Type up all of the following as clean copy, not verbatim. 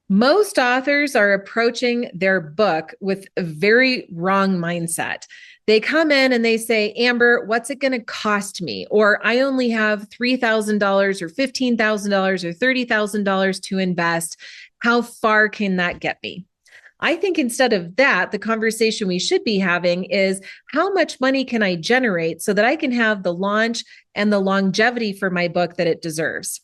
Most authors are approaching their book with a very wrong mindset. They come in and they say, Amber, what's it going to cost me? Or I only have $3,000 or $15,000 or $30,000 to invest. How far can that get me? I think instead of that, the conversation we should be having is how much money can I generate so that I can have the launch and the longevity for my book that it deserves?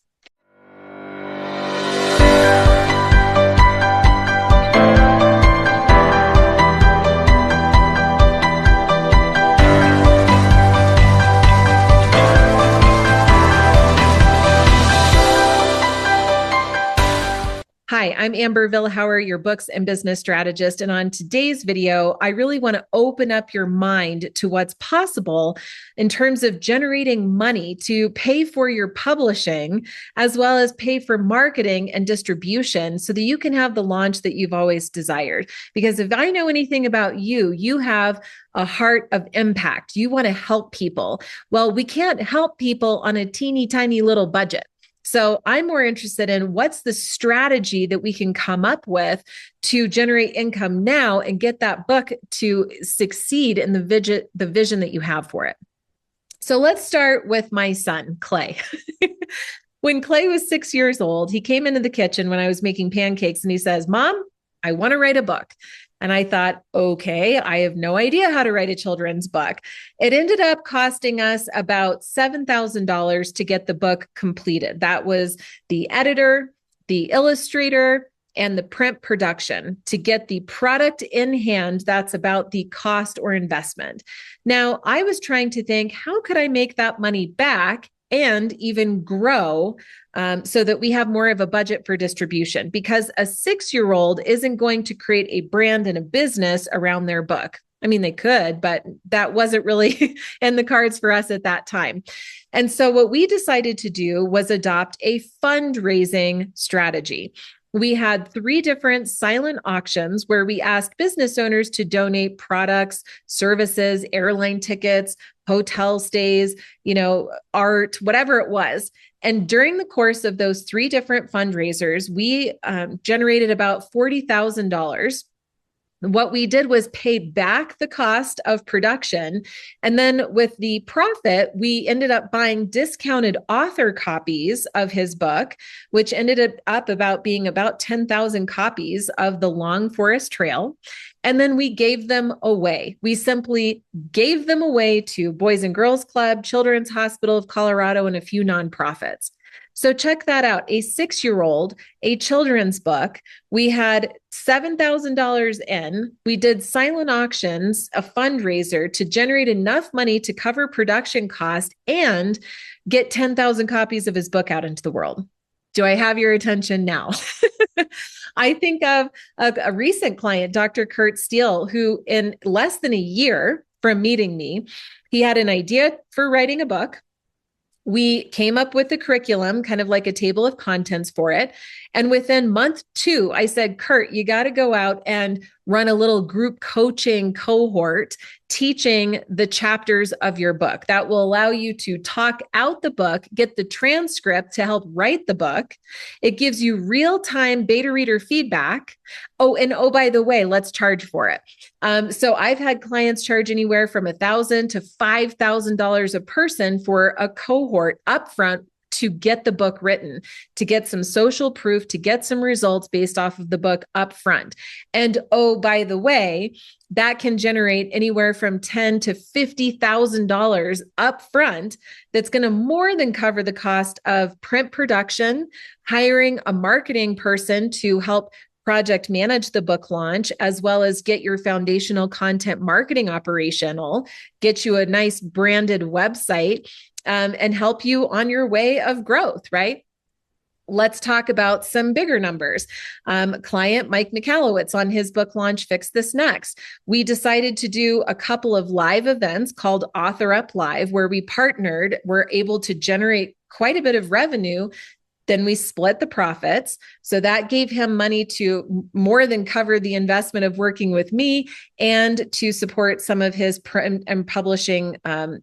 Hi, I'm Amber Vilhauer, your books and business strategist. And on today's video, I really want to open up your mind to what's possible in terms of generating money to pay for your publishing, as well as pay for marketing and distribution so that you can have the launch that you've always desired. Because if I know anything about you, you have a heart of impact. You want to help people. Well, we can't help people on a teeny tiny little budget. So I'm more interested in what's the strategy that we can come up with to generate income now and get that book to succeed in the vision that you have for it. So let's start with my son, Clay. When Clay was 6 years old, he came into the kitchen when I was making pancakes and he says, Mom, I want to write a book. And I thought, okay, I have no idea how to write a children's book. It ended up costing us about $7,000 to get the book completed. That was the editor, the illustrator, and the print production. To get the product in hand, that's about the cost or investment. Now, I was trying to think, how could I make that money back and even grow so that we have more of a budget for distribution? Because a 6-year-old isn't going to create a brand and a business around their book. I mean, they could, but that wasn't really in the cards for us at that time. And so what we decided to do was adopt a fundraising strategy. We had 3 different silent auctions where we asked business owners to donate products, services, airline tickets, hotel stays, art, whatever it was. And during the course of those 3 different fundraisers, we generated about $40,000. What we did was pay back the cost of production. And then with the profit, we ended up buying discounted author copies of his book, which ended up being about 10,000 copies of The Long Forest Trail. And then we gave them away. We simply gave them away to Boys and Girls Club, Children's Hospital of Colorado, and a few nonprofits. So check that out. A 6-year-old, a children's book. We had $7,000 in. We did silent auctions, a fundraiser to generate enough money to cover production cost and get 10,000 copies of his book out into the world. Do I have your attention now? I think of a recent client, Dr. Steele, who in less than a year from meeting me, he had an idea for writing a book. We came up with the curriculum, kind of like a table of contents for it. And within month 2, I said, Kurt, you got to go out and run a little group coaching cohort, teaching the chapters of your book. That will allow you to talk out the book, get the transcript to help write the book. It gives you real-time beta reader feedback. Oh, and by the way, let's charge for it. So I've had clients charge anywhere from $1,000 to $5,000 a person for a cohort upfront to get the book written, to get some social proof, to get some results based off of the book upfront. And by the way, that can generate anywhere from $10,000 to $50,000 upfront. That's going to more than cover the cost of print production, hiring a marketing person to help project manage the book launch, as well as get your foundational content marketing operational, get you a nice branded website, and help you on your way of growth, right? Let's talk about some bigger numbers. Client Mike Michalowicz on his book launch, Fix This Next. We decided to do a couple of live events called Author Up Live, where we partnered, were able to generate quite a bit of revenue Then we split the profits. So that gave him money to more than cover the investment of working with me and to support some of his print and publishing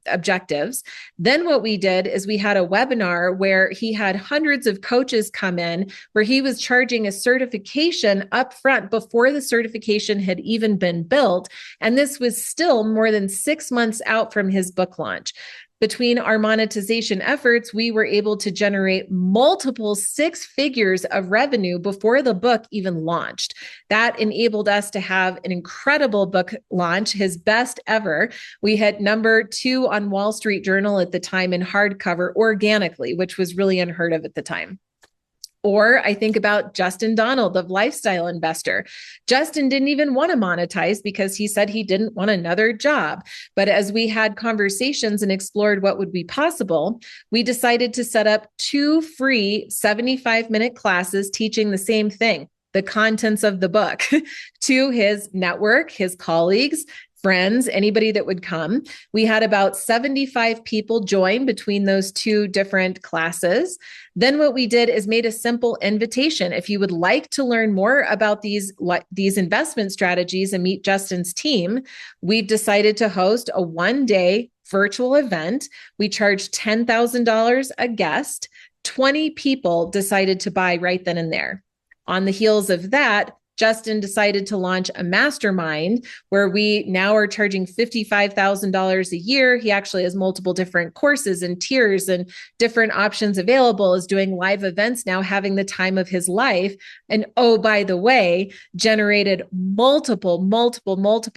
objectives. Then what we did is we had a webinar where he had hundreds of coaches come in, where he was charging a certification upfront before the certification had even been built. And this was still more than 6 months out from his book launch. Between our monetization efforts, we were able to generate multiple 6 figures of revenue before the book even launched. That enabled us to have an incredible book launch, his best ever. We had number 2 on Wall Street Journal at the time in hardcover organically, which was really unheard of at the time. Or I think about Justin Donald of Lifestyle Investor. Justin didn't even want to monetize because he said he didn't want another job. But as we had conversations and explored what would be possible, we decided to set up 2 free 75-minute classes teaching the same thing, the contents of the book, to his network, his colleagues, friends, anybody that would come. We had about 75 people join between those 2 different classes. Then what we did is made a simple invitation. If you would like to learn more about these investment strategies and meet Justin's team, we've decided to host a 1-day virtual event. We charge $10,000 a guest. 20 people decided to buy right then and there. On the heels of that, Justin decided to launch a mastermind where we now are charging $55,000 a year. He actually has multiple different courses and tiers and different options available, is doing live events now, having the time of his life. And oh, by the way, generated multiple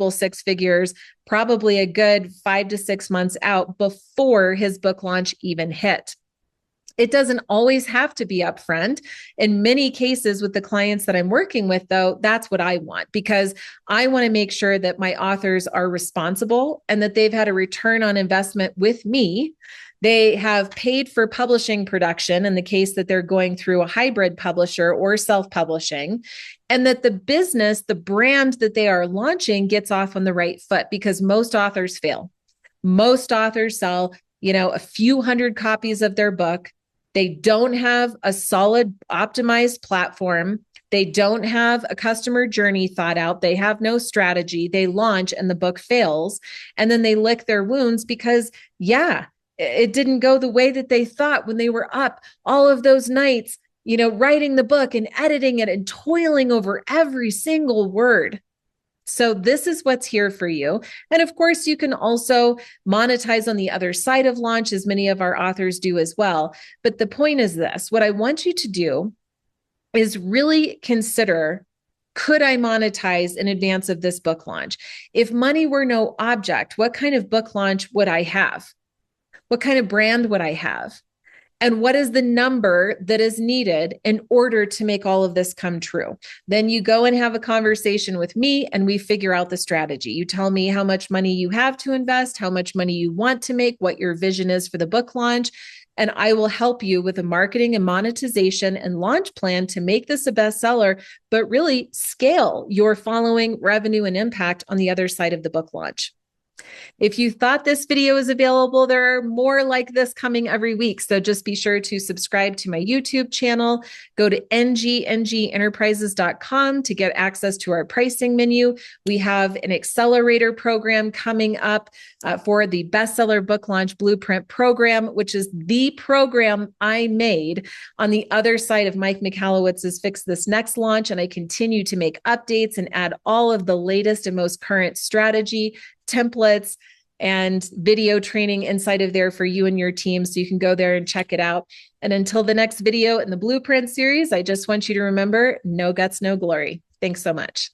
6 figures, probably a good 5 to 6 months out before his book launch even hit. It doesn't always have to be upfront. In many cases with the clients that I'm working with, though, that's what I want, because I want to make sure that my authors are responsible and that they've had a return on investment with me. They have paid for publishing production in the case that they're going through a hybrid publisher or self-publishing, and that the business, the brand that they are launching, gets off on the right foot, because most authors fail. Most authors sell, a few hundred copies of their book. They don't have a solid optimized platform. They don't have a customer journey thought out. They have no strategy. They launch and the book fails. And then they lick their wounds because, it didn't go the way that they thought when they were up all of those nights, writing the book and editing it and toiling over every single word. So this is what's here for you. And of course, you can also monetize on the other side of launch, as many of our authors do as well. But the point is this: what I want you to do is really consider, could I monetize in advance of this book launch? If money were no object, what kind of book launch would I have? What kind of brand would I have? And what is the number that is needed in order to make all of this come true? Then you go and have a conversation with me and we figure out the strategy. You tell me how much money you have to invest, how much money you want to make, what your vision is for the book launch. And I will help you with a marketing and monetization and launch plan to make this a bestseller, but really scale your following, revenue, and impact on the other side of the book launch. If you thought this video is available, there are more like this coming every week. So just be sure to subscribe to my YouTube channel. Go to NGNGenterprises.com to get access to our pricing menu. We have an accelerator program coming up for the Bestseller Book Launch Blueprint program, which is the program I made on the other side of Mike Michalowicz's Fix This Next launch. And I continue to make updates and add all of the latest and most current strategy, templates, and video training inside of there for you and your team. So you can go there and check it out. And until the next video in the Blueprint series, I just want you to remember, no guts, no glory. Thanks so much.